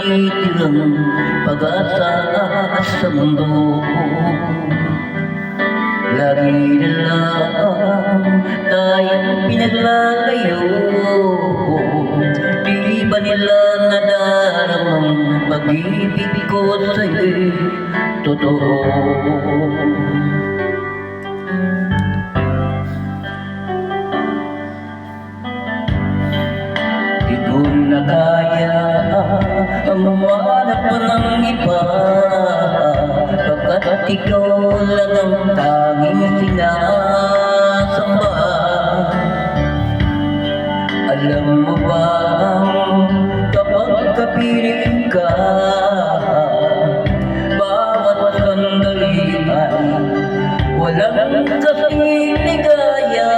natitirang pag-asa sa mundo. Lagi na lang tayong pinaglalayo. Di ba nila nadaramang pag-ibig ko sa'yo'y totoo? Di ko na kaya ang mamanap pa ng iba, pagkat ikaw lang ang tanging sinasamba. Alam mo ba kapag kapiling ka, bawat sandali ay walang kasing ligaya.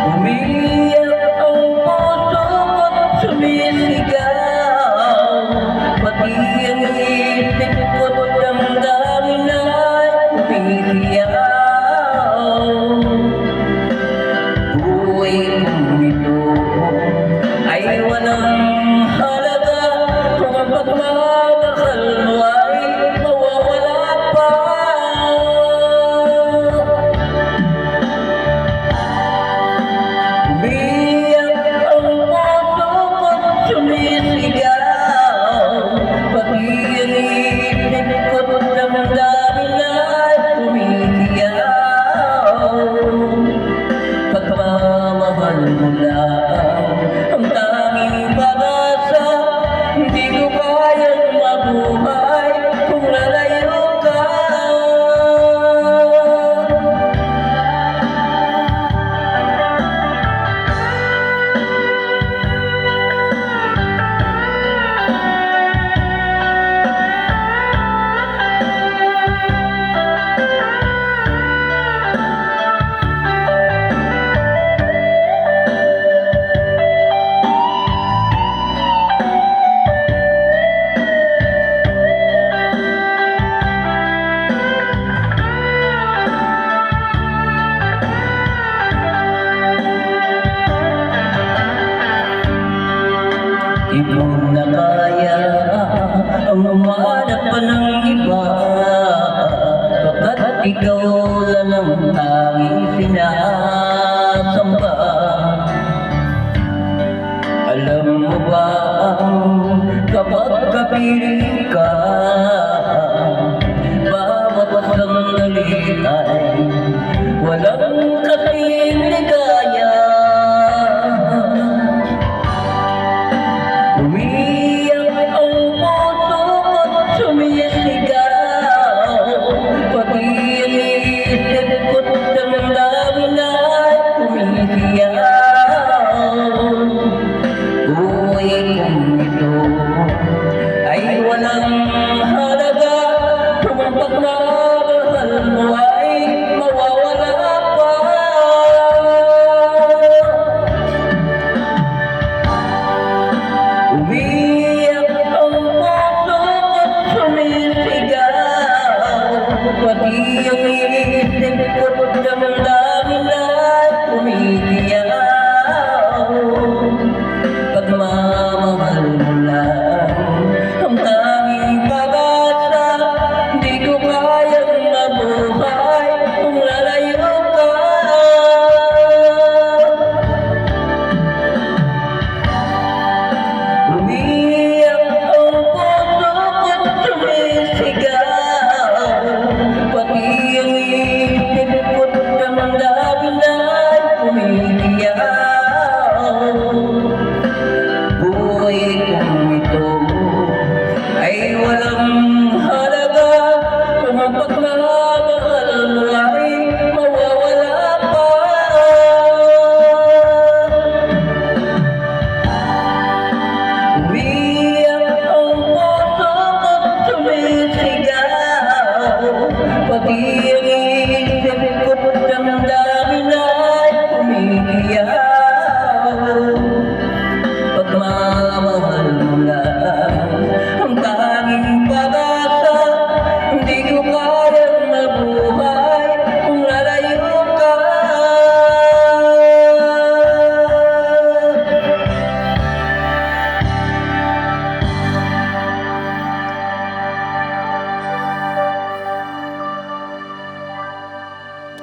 Umiiyak ang puso ko't sumisigaw, pati ang isip ko't damdamin ay umiiyaw. Buhay kong ito ay walang halaga kung ang pagmamahal mo ay mawawala pa. Umiiyak ang puso ko't sumisigaw, pati ang isip ko't damdamin ay umiiyaw. Pagmamahal mo lang ang tanging pag-asa, hindi ko kayang mabuhay kung lalayo ka. Di ko na kaya ang umanap pa ng iba, pagkat ikaw lang ang tanging sinasamba. Alam mo ba kapag kapiling ka, bawat sandali ay walang kasing ligaya. Umiiyak ang puso ko't sumisigaw, pati ang isip ko't damdamin ay umiiyaw. Buhay kong ito ay walang halaga kung ang pagmamahal mo ay mawawala pa. Umiiyak ang puso ko't sumisigaw, pati ang